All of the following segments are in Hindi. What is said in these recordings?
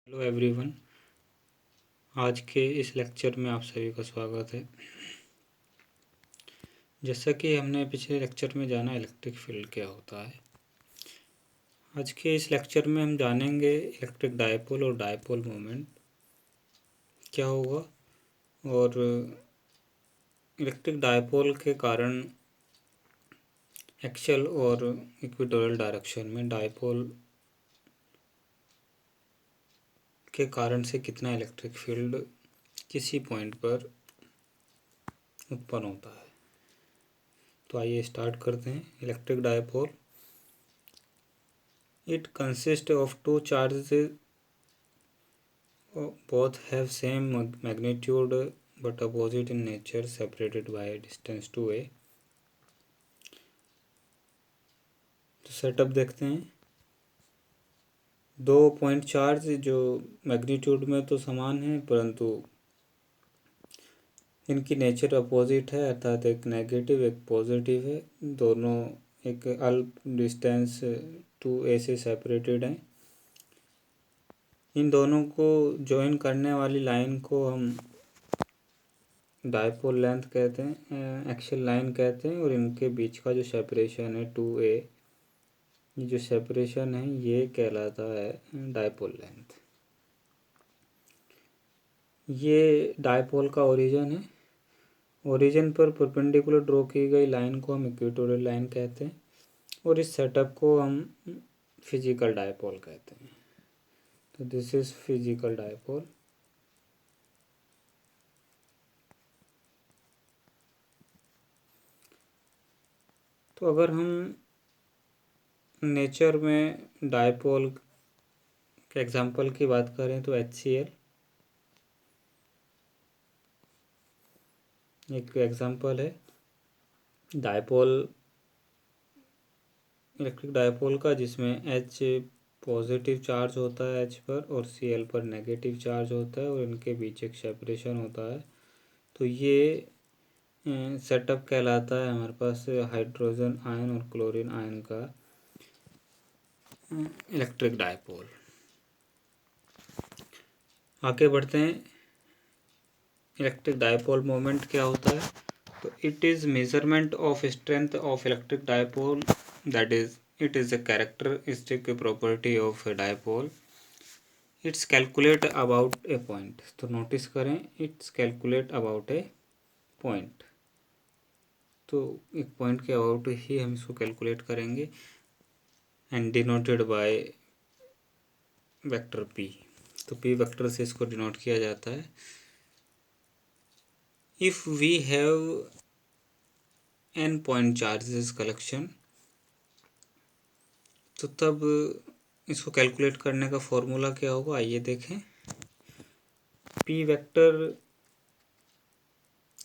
Hello everyone. आज के इस लेक्चर में आप सभी का स्वागत है। जैसा कि हमने पिछले लेक्चर में जाना इलेक्ट्रिक फील्ड क्या होता है, आज के इस लेक्चर में हम जानेंगे इलेक्ट्रिक डायपोल और डायपोल मोमेंट क्या होगा और इलेक्ट्रिक डायपोल के कारण एक्सियल और इक्वेटोरियल डायरेक्शन में डायपोल के कारण से कितना इलेक्ट्रिक फील्ड किसी पॉइंट पर उत्पन्न होता है। तो आइए स्टार्ट करते हैं। Electric dipole, it consists of two charges, both have same magnitude but opposite in nature, separated by a distance 2a। तो सेटअप देखते हैं। दो पॉइंट चार्ज जो मैग्नीट्यूड में तो समान है परंतु इनकी नेचर अपोजिट है, अर्थात एक नेगेटिव एक पॉजिटिव है। दोनों एक अल्प डिस्टेंस 2a से सेपरेटेड हैं। इन दोनों को जॉइन करने वाली लाइन को हम डायपोल लेंथ कहते हैं, एक्सियल लाइन कहते हैं, और इनके बीच का जो सेपरेशन है 2a, ये जो सेपरेशन है ये कहलाता है डायपोल लेंथ। ये डायपोल का ओरिजिन है। ओरिजिन पर परपेंडिकुलर ड्रॉ की गई लाइन को हम इक्वेटोरियल लाइन कहते हैं और इस सेटअप को हम फिजिकल डायपोल कहते हैं। तो दिस इज फिजिकल डायपोल। तो अगर हम नेचर में डायपोल के एग्जांपल की बात करें तो HCl एक एग्जांपल है डायपोल, इलेक्ट्रिक डायपोल का, जिसमें H पॉजिटिव चार्ज होता है H पर और Cl पर नेगेटिव चार्ज होता है और इनके बीच एक सेपरेशन होता है। तो ये सेटअप कहलाता है हमारे पास हाइड्रोजन आयन और क्लोरीन आयन का इलेक्ट्रिक डायपोल। आगे बढ़ते हैं। इलेक्ट्रिक डायपोल मोमेंट क्या होता है? तो it is measurement of strength of electric dipole, that is it is a characteristic property of A dipole. It's calculate about A point. तो नोटिस करें, it's calculate about A point. तो एक पॉइंट के अबाउट ही हम इसको कैलकुलेट करेंगे and denoted by vector p। तो p वेक्टर से इसको डिनोट किया जाता है। If we have n point charges collection, तो तब इसको कैलकुलेट करने का फॉर्मूला क्या होगा, आइए देखें। p वेक्टर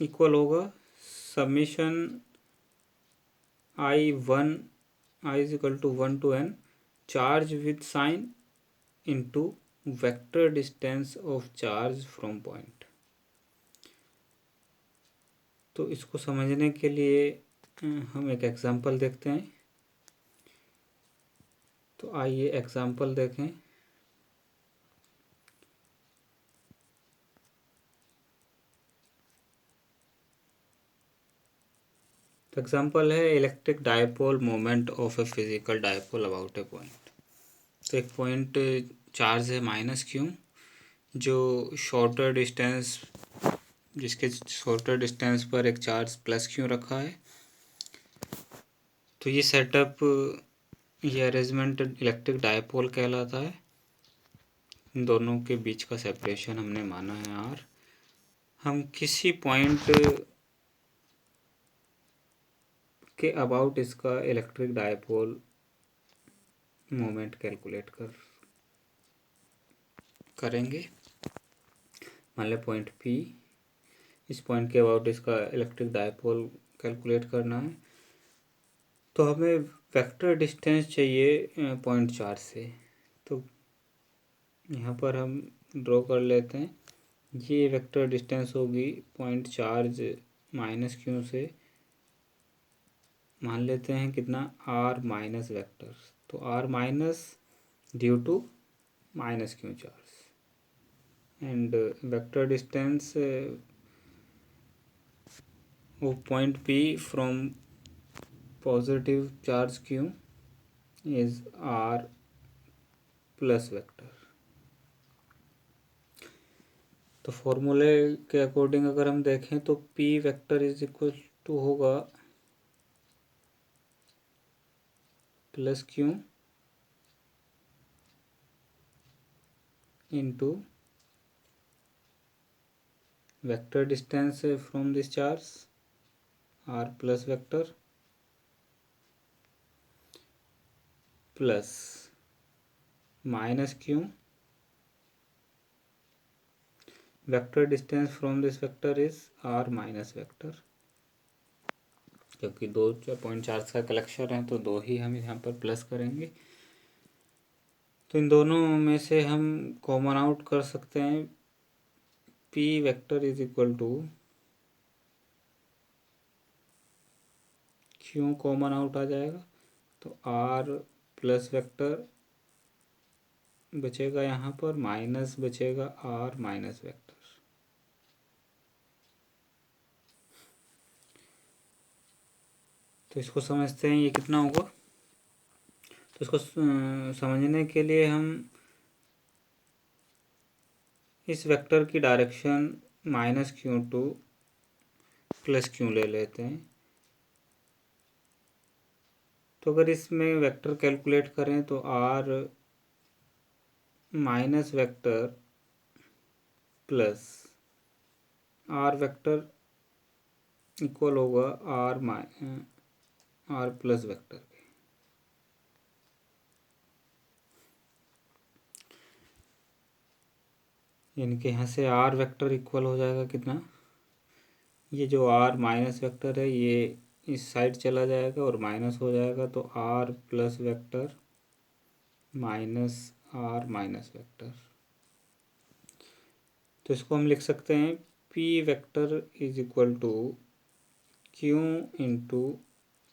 इक्वल होगा summation i is equal to 1 to n charge with sign into vector distance of charge from point. तो इसको समझने के लिए हम एक एग्जांपल देखते हैं। तो आइए एग्जांपल देखें। तो एग्जांपल है electric dipole moment of a physical dipole about A point. तो एक पॉइंट चार्ज है -q, जो शॉर्टर डिस्टेंस, जिसके शॉर्टर डिस्टेंस पर एक चार्ज +q रखा है। तो ये सेटअप, ये अरेंजमेंट इलेक्ट्रिक डायपोल कहलाता है। इन दोनों के बीच का सेपरेशन हमने माना है r। हम किसी पॉइंट के अबाउट इसका इलेक्ट्रिक डायपोल मोमेंट कैलकुलेट करेंगे। मान लें पॉइंट P, इस पॉइंट के अबाउट इसका इलेक्ट्रिक डायपोल कैलकुलेट करना है। तो हमें वेक्टर डिस्टेंस चाहिए पॉइंट चार्ज से। तो यहाँ पर हम ड्रॉ कर लेते हैं। ये वेक्टर डिस्टेंस होगी पॉइंट चार्ज -q से, मान लेते हैं कितना, r माइनस वेक्टर। तो r minus due to -q charge. and vector distance of point P from positive charge Q is R plus vector. तो फॉर्मूले के अकॉर्डिंग अगर हम देखें तो P vector is equal to होगा plus Q into vector distance from this charge R plus vector plus minus Q vector distance from this vector is R minus vector, क्योंकि 2 चार्ज का कलेक्शन है तो 2 ही हम यहाँ पर प्लस करेंगे। तो इन दोनों में से हम कॉमन आउट कर सकते हैं। P vector is equal to Q common out आ जाएगा तो R प्लस वेक्टर बचेगा यहाँ पर, माइनस बचेगा R माइनस वेक्टर। तो इसको समझते हैं ये कितना होगा। तो इसको समझने के लिए हम इस वेक्टर की direction minus Q two plus Q ले लेते हैं। तो अगर इसमें वेक्टर कैलकुलेट करें तो R minus vector plus R vector equal होगा R प्लस वेक्टर के। यानी कि यहाँ से R वेक्टर इक्वल हो जाएगा कितना, ये जो R माइनस वेक्टर है ये इस साइड चला जाएगा और माइनस हो जाएगा, तो R plus vector minus R minus vector. तो इसको हम लिख सकते हैं P vector is equal to Q into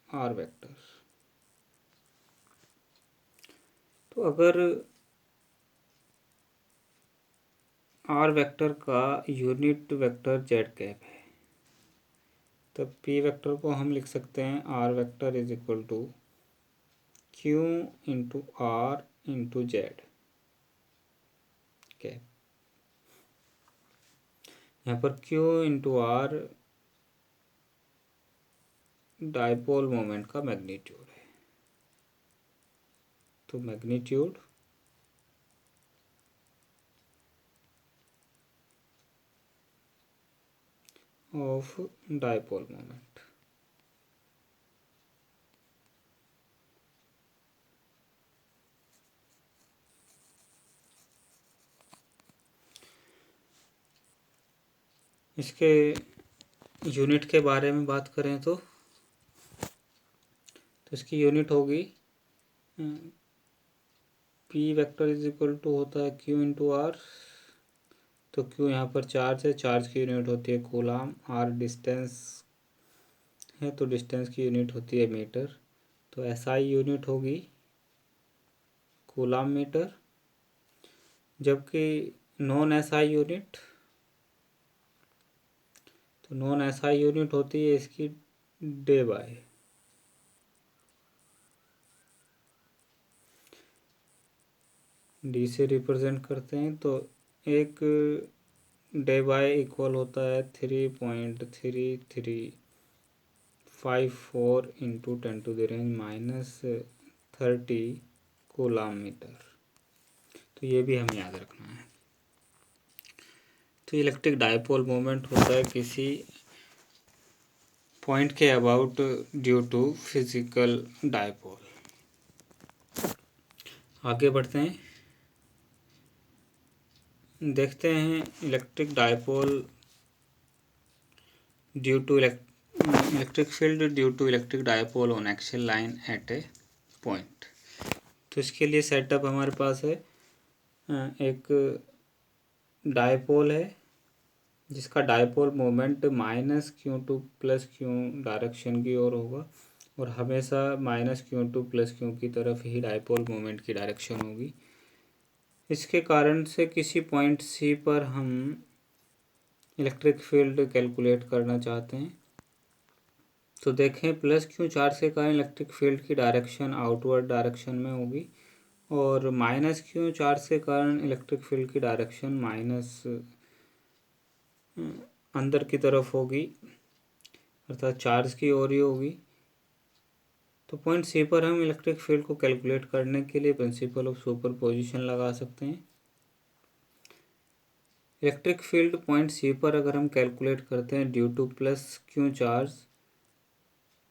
R vector. तो अगर R वेक्टर का यूनिट वेक्टर जेड कैप है तब P वेक्टर को हम लिख सकते हैं R vector is equal to Q into R into zed cap. यहाँ पर Q into R dipole moment का मैग्नीट्यूड है, तो मैग्नीट्यूड ऑफ डाइपोल मोमेंट। इसके यूनिट के बारे में बात करें तो इसकी यूनिट होगी P vector is equal to होता है Q इंटू आर। तो Q यहाँ पर चार्ज है, चार्ज की यूनिट होती है कूलाम, R डिस्टेंस है तो डिस्टेंस की यूनिट होती है मीटर। तो SI यूनिट होगी कूलाम मीटर, जबकि नॉन SI यूनिट, तो नॉन SI यूनिट होती है इसकी डे बाय। डी से रिप्रेजेंट करते हैं तो एक डे बाय इक्वल होता है 3.3354 इंटू 10⁻⁻30 कूलाम मीटर। तो ये भी हमें याद रखना है। तो इलेक्ट्रिक डाइपोल मोमेंट होता है किसी पॉइंट के about due to physical dipole. आगे बढ़ते हैं, देखते हैं electric dipole due to electric field due to electric dipole on axial line at a point. तो इसके लिए सेटअप हमारे पास है, एक डाइपोल है जिसका dipole moment minus Q two plus Q direction की ओर होगा और हमेशा minus Q two plus Q की तरफ ही डाइपोल मोमेंट की डायरेक्शन होगी। इसके कारण से किसी पॉइंट सी पर हम इलेक्ट्रिक फील्ड कैलकुलेट करना चाहते हैं। तो देखें प्लस क्यू चार्ज के कारण इलेक्ट्रिक फील्ड की डायरेक्शन आउटवर्ड डायरेक्शन में होगी और माइनस क्यू चार्ज के कारण इलेक्ट्रिक फील्ड की डायरेक्शन माइनस अंदर की तरफ होगी, अर्थात चार्ज की ओर ही होगी। तो पॉइंट सी पर हम इलेक्ट्रिक फील्ड को कैलकुलेट करने के लिए प्रिंसिपल ऑफ सुपरपोजिशन लगा सकते हैं। इलेक्ट्रिक फील्ड पॉइंट सी पर अगर हम कैलकुलेट करते हैं due to plus Q charge,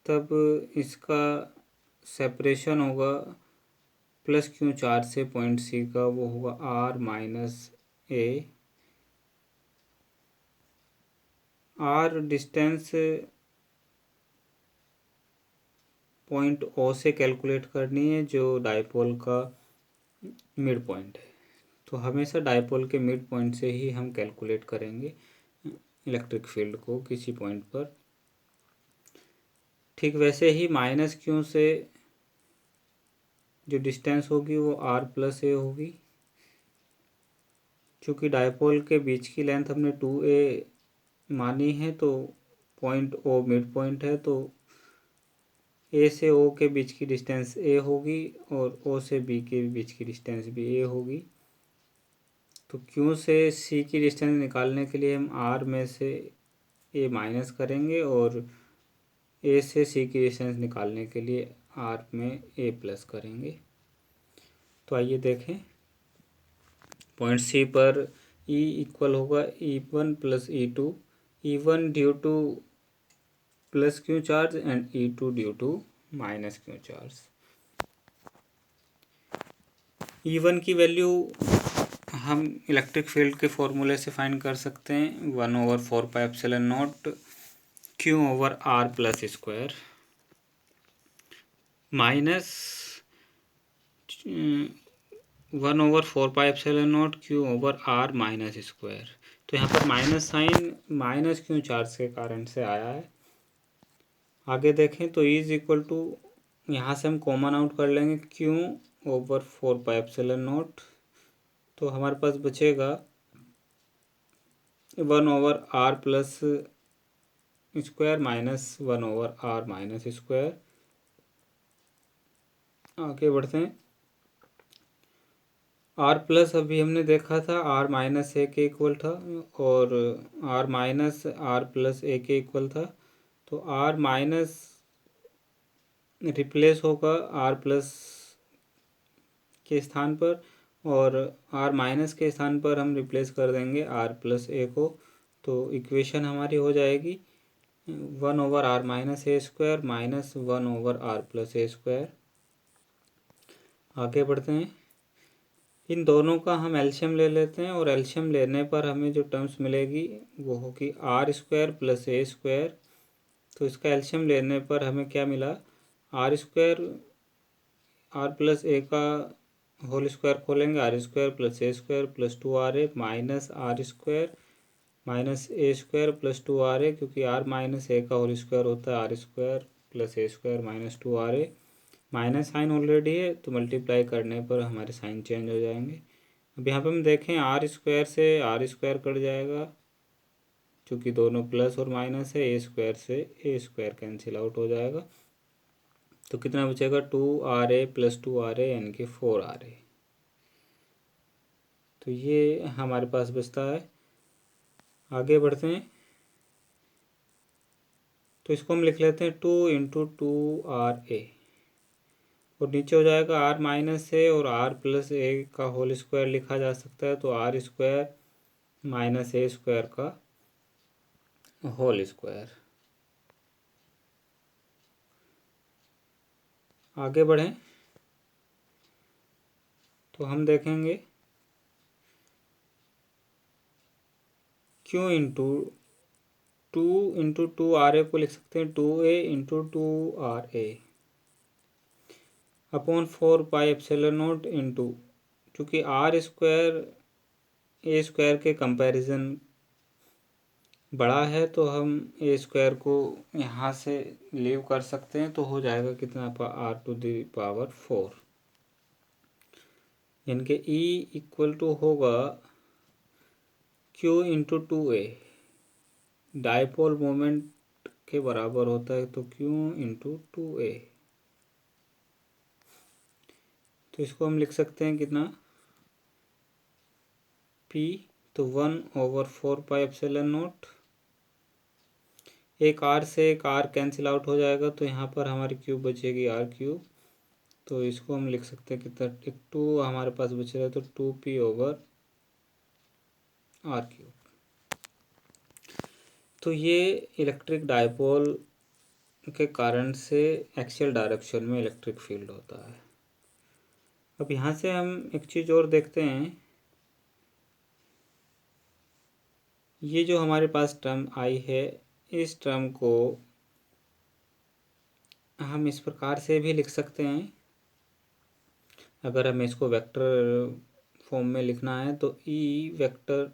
तब इसका सेपरेशन होगा प्लस क्यू चार्ज से पॉइंट सी का, वो होगा R minus A. R distance point O से कैलकुलेट करनी है जो डायपोल का मिड पॉइंट है। तो हमेशा डायपोल के मिड पॉइंट से ही हम कैलकुलेट करेंगे इलेक्ट्रिक फील्ड को किसी पॉइंट पर। ठीक वैसे ही माइनस क्यू से जो डिस्टेंस होगी वो आर प्लस ए होगी। चूँकि डायपोल के बीच की लेंथ हमने 2a मानी है, तो पॉइंट ओ मिड पॉइंट है, तो ए से ओ के बीच की डिस्टेंस ए होगी और ओ से बी के बीच की डिस्टेंस भी ए होगी। तो क्यू से सी की डिस्टेंस निकालने के लिए हम आर में से ए माइनस करेंगे और ए से सी की डिस्टेंस निकालने के लिए आर में ए प्लस करेंगे। तो आइए देखें, पॉइंट सी पर ई इक्वल होगा E1 plus E2, E1 due to plus Q charge and E2 due to minus Q charge. E1 की वैल्यू हम इलेक्ट्रिक फील्ड के फॉर्मूले से फाइंड कर सकते हैं, 1/4πε0 Q over R plus square minus 1/4πε0 Q over R minus square. तो यहाँ पर minus sign minus Q charge के कारण से आया है। आगे देखें तो इज इक्वल टू, यहाँ से हम कॉमन आउट कर लेंगे क्यू ओवर 4πε0, तो हमारे पास बचेगा 1/r plus square minus 1/r minus square. आगे बढ़ते हैं, आर प्लस अभी हमने देखा था आर माइनस ए के इक्वल था और आर माइनस आर प्लस ए के इक्वल था। तो आर माइनस रिप्लेस होगा आर प्लस के स्थान पर और आर माइनस के स्थान पर हम रिप्लेस कर देंगे आर प्लस ए को। तो इक्वेशन हमारी हो जाएगी 1/r minus A square minus 1/r plus A square. आगे बढ़ते हैं, इन दोनों का हम एलसीएम ले लेते हैं और एलसीएम लेने पर हमें जो टर्म्स मिलेगी वो होगी R square plus A square. तो इसका एलसीएम लेने पर हमें क्या मिला, R square R plus A का होल स्क्वायर खोलेंगे, R square plus A square plus 2r minus R square minus A square plus 2r, क्योंकि आर माइनस ए का होल स्क्वायर होता है R square plus A square minus 2r। Minus sign already है तो मल्टीप्लाई करने पर हमारे साइन चेंज हो जाएंगे। अब यहाँ पे हम देखें आर स्क्वायर से आर स्क्वायर कट जाएगा, चूँकि दोनों प्लस और माइनस है, ए स्क्वायर से ए स्क्वायर कैंसिल आउट हो जाएगा। तो कितना बचेगा 2r प्लस 2r यानी कि 4r। तो ये हमारे पास बचता है। आगे बढ़ते हैं, तो इसको हम लिख लेते हैं 2 × 2r और नीचे हो जाएगा आर माइनस ए और आर प्लस ए का होल स्क्वायर लिखा जा सकता है, तो R square minus A square का होल स्क्वायर। आगे बढ़ें तो हम देखेंगे क्यू इंटू 2 × 2r को लिख सकते हैं 2a × 2r अपॉन 4πε0 इंटू, चूँकि आर स्क्वायर ए स्क्वायर के कंपैरिजन बड़ा है तो हम ए स्क्वायर को यहाँ से लीव कर सकते हैं, तो हो जाएगा कितना R⁴। यानी कि E इक्वल टू होगा Q into 2A। Dipole moment के बराबर होता है, तो Q इंटू 2A। तो इसको हम लिख सकते हैं कितना, P, तो 1/4πε0। एक R से एक R कैंसिल आउट हो जाएगा, तो यहाँ पर हमारी क्यूब बचेगी R3। तो इसको हम लिख सकते हैं कितना, एक 2 हमारे पास बच रहा है, तो 2P/R3। तो ये इलेक्ट्रिक डायपोल के कारण से एक्सियल डायरेक्शन में इलेक्ट्रिक फील्ड होता है। अब यहाँ से हम एक चीज़ और देखते हैं, ये जो हमारे पास टर्म आई है, इस टर्म को हम इस प्रकार से भी लिख सकते हैं। अगर हमें इसको वेक्टर फॉर्म में लिखना है, तो E vector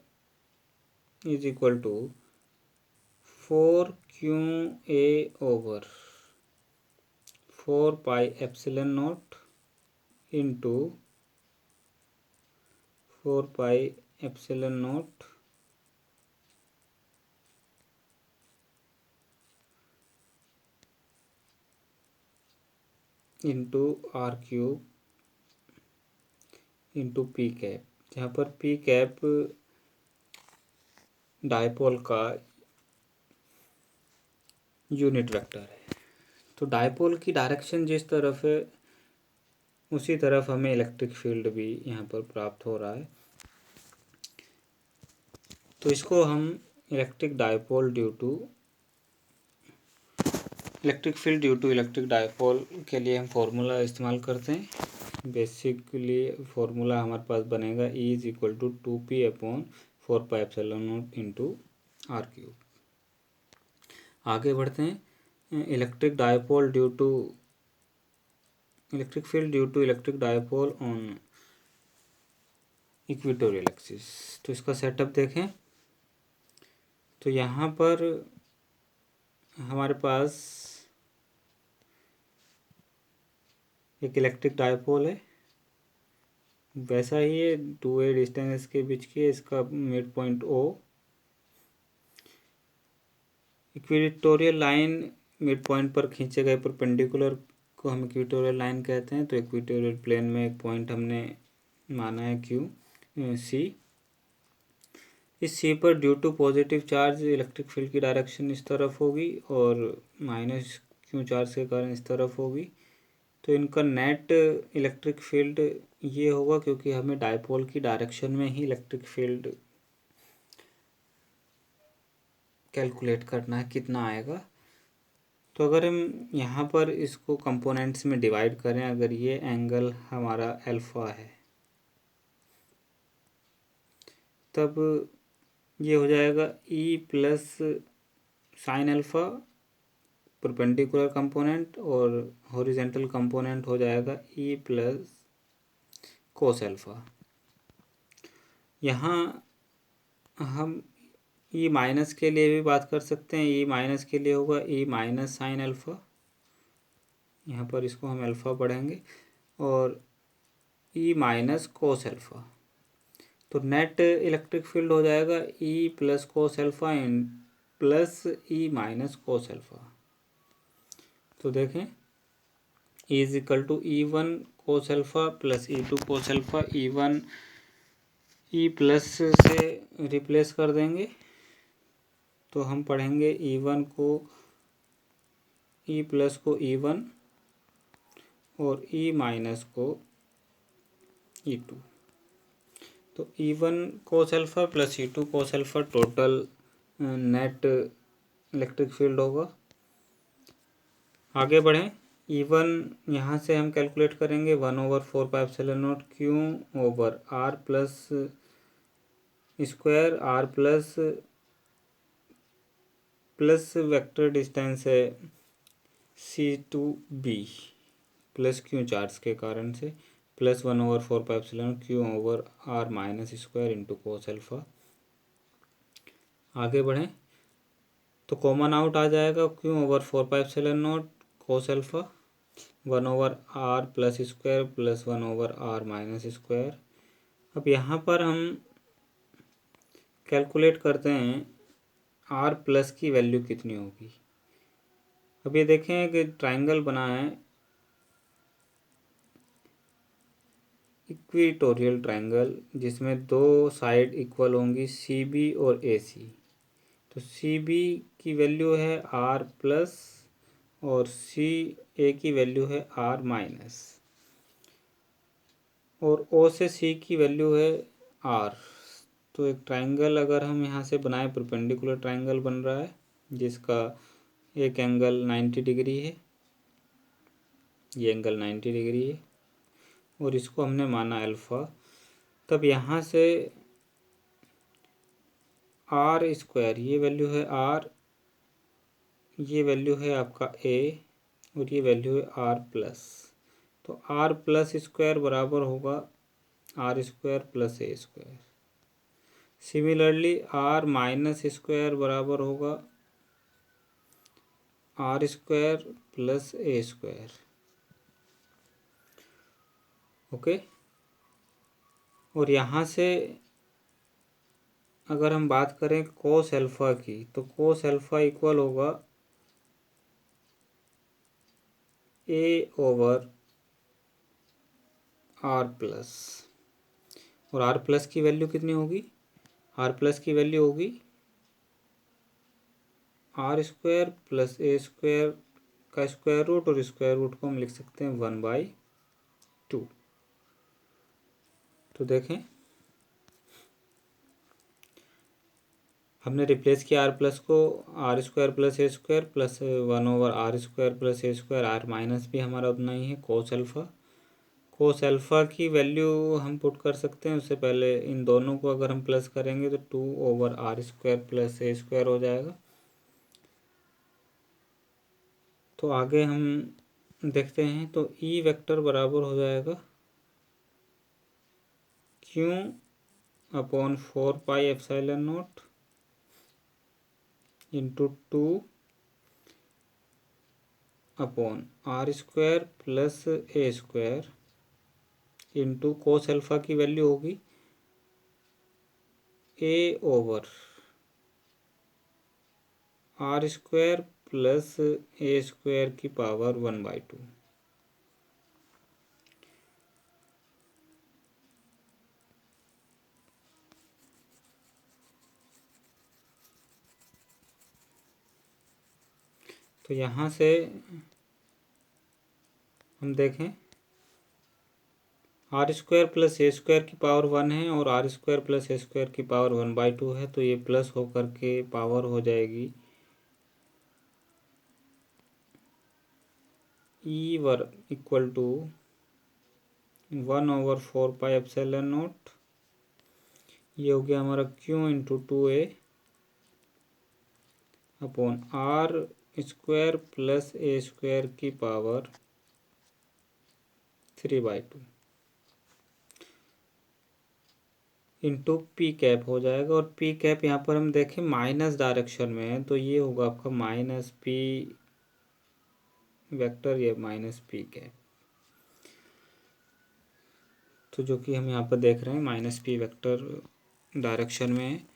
is equal to 4QA/4πε0 into 4πε0 into R3 into P cap, जहाँ पर P कैप डायपोल का यूनिट वेक्टर है। तो डायपोल की डायरेक्शन जिस तरफ है, उसी तरफ हमें इलेक्ट्रिक फील्ड भी यहाँ पर प्राप्त हो रहा है। तो इसको हम electric field due to electric dipole के लिए हम फॉर्मूला इस्तेमाल करते हैं। बेसिकली फॉर्मूला हमारे पास बनेगा E is equal to 2P/4πε0 into R3। आगे बढ़ते हैं। Electric field due to electric dipole on equatorial axis. तो इसका सेटअप देखें, तो यहाँ पर हमारे पास एक इलेक्ट्रिक डायपोल है, वैसा ही है 2A डिस्टेंस के बीच की, इसका mid point O। Equatorial line mid point पर खींचे गए परपेंडिकुलर को हम इक्वेटोरियल लाइन कहते हैं। तो इक्वेटोरियल प्लेन में एक पॉइंट हमने माना है C। इस C पर due to positive charge electric field की डायरेक्शन इस तरफ होगी, और -Q चार्ज के कारण इस तरफ होगी। तो इनका नेट इलेक्ट्रिक फील्ड ये होगा, क्योंकि हमें डायपोल की डायरेक्शन में ही इलेक्ट्रिक फील्ड कैलकुलेट करना है कितना आएगा। तो अगर हम यहाँ पर इसको कंपोनेंट्स में डिवाइड करें, अगर ये एंगल हमारा अल्फ़ा है, तब ये हो जाएगा E plus sine alpha perpendicular component, और हॉरिजेंटल कंपोनेंट हो जाएगा E प्लस कोस अल्फ़ा। यहाँ हम E माइनस के लिए भी बात कर सकते हैं। E माइनस के लिए होगा E माइनस साइन अल्फ़ा, यहाँ पर इसको हम अल्फ़ा पढ़ेंगे, और E माइनस कोस अल्फ़ा। तो नेट इलेक्ट्रिक फील्ड हो जाएगा E प्लस कोस अल्फ़ा इन plus E minus cos alpha. तो देखें, E is equal to E1 cos alpha plus E2 cos alpha. E1 E plus से रिप्लेस कर देंगे, तो हम पढ़ेंगे E1 को E प्लस को E1 और E माइनस को E2। तो E1 cos alpha plus E2 cos alpha total net electric field होगा। आगे बढ़ें, E1 यहाँ से हम कैलकुलेट करेंगे 1/4πε0 Q/R plus square R plus vector distance है C2B प्लस Q चार्ज के कारण से, plus 1/4πε0 Q/R minus square into cos alpha. आगे बढ़ें, तो कॉमन आउट आ जाएगा Q/4πε0 cos alpha, 1/r+² plus 1/r-²। अब यहाँ पर हम कैलकुलेट करते हैं r प्लस की वैल्यू कितनी होगी। अब ये देखें कि ट्राइंगल बना है, इक्वेटोरियल ट्राइंगल, जिसमें दो साइड इक्वल होंगी CB और AC। तो CB की वैल्यू है r+ और CA की वैल्यू है r-, और O से C की वैल्यू है r। तो एक ट्राइंगल अगर हम यहाँ से बनाए, परपेंडिकुलर ट्राइंगल बन रहा है जिसका एक एंगल 90 डिग्री है, ये एंगल 90 डिग्री है और इसको हमने माना अल्फ़ा। तब यहाँ से r², ये वैल्यू है r, ये वैल्यू है आपका a और ये वैल्यू है r+। तो r+² बराबर होगा r² plus a²। Similarly r-² बराबर होगा r² प्लस a²। ओके। और यहाँ से अगर हम बात करें कोस अल्फ़ा की, तो कोस अल्फ़ा इक्वल होगा a/r+। और r+ की वैल्यू कितनी होगी? r+ की वैल्यू होगी r² प्लस a² का स्क्वायर रूट, और स्क्वायर रूट को हम लिख सकते हैं 1/2। तो देखें हमने रिप्लेस किया r+ को r² plus a² plus 1/r² plus a²। r- भी हमारा उतना ही है कोस अल्फ़ा। कोस अल्फ़ा की वैल्यू हम पुट कर सकते हैं, उससे पहले इन दोनों को अगर हम प्लस करेंगे तो 2/r² प्लस a² हो जाएगा। तो आगे हम देखते हैं, तो E वेक्टर बराबर हो जाएगा Q/4πε0 into 2/r² plus a² into cos alpha की वैल्यू होगी a/r² प्लस a² की पावर 1/2। तो यहाँ से हम देखें r² प्लस a² की पावर 1 है और r² प्लस a² की पावर 1/2 है, तो ये प्लस होकर के पावर हो जाएगी E इक्वल टू 1/4πε0। ये हो गया हमारा Q into 2a/r² plus a² की पावर 3/2 इंटू पी कैप हो जाएगा। और पी कैप यहाँ पर हम देखें माइनस डायरेक्शन में है, तो ये होगा आपका -p वेक्टर, ये -p कैप। तो जो कि हम यहाँ पर देख रहे हैं -p वेक्टर डायरेक्शन में है।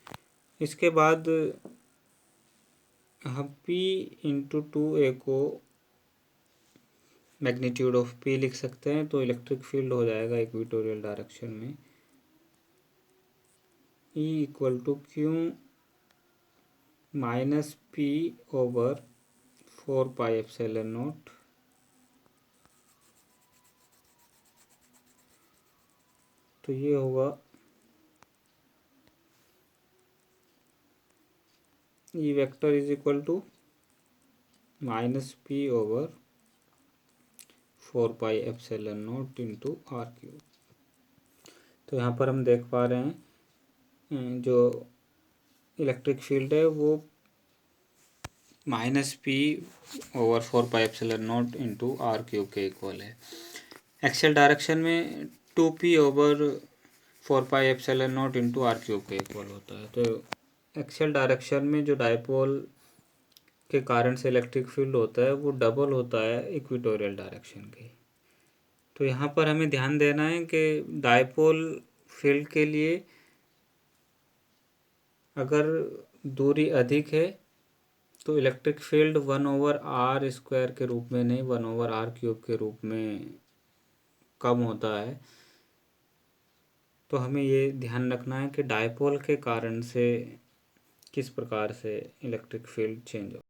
इसके बाद हम p इंटू 2a को मैग्नीट्यूड ऑफ p लिख सकते हैं, तो इलेक्ट्रिक फील्ड हो जाएगा इक्वेटोरियल डायरेक्शन में E equal to Q -p/4πε0। तो ये होगा E vector is equal to -p/4πε0 into r³। तो यहाँ पर हम देख पा रहे हैं जो इलेक्ट्रिक फील्ड है वो -p/4πε0 इंटू r³ के इक्वल है। एक्सियल डायरेक्शन में 2p/4πε0 इंटू r³ के इक्वल होता है। तो एक्सियल डायरेक्शन में जो डायपोल के कारण से इलेक्ट्रिक फील्ड होता है वो डबल होता है इक्वेटोरियल डायरेक्शन के। तो यहाँ पर हमें ध्यान देना है कि डायपोल फील्ड के लिए अगर दूरी अधिक है तो इलेक्ट्रिक फील्ड 1/r² के रूप में नहीं 1/r³ के रूप में कम होता है। तो हमें ये ध्यान रखना है कि डायपोल के कारण से किस प्रकार से इलेक्ट्रिक फील्ड चेंज हो।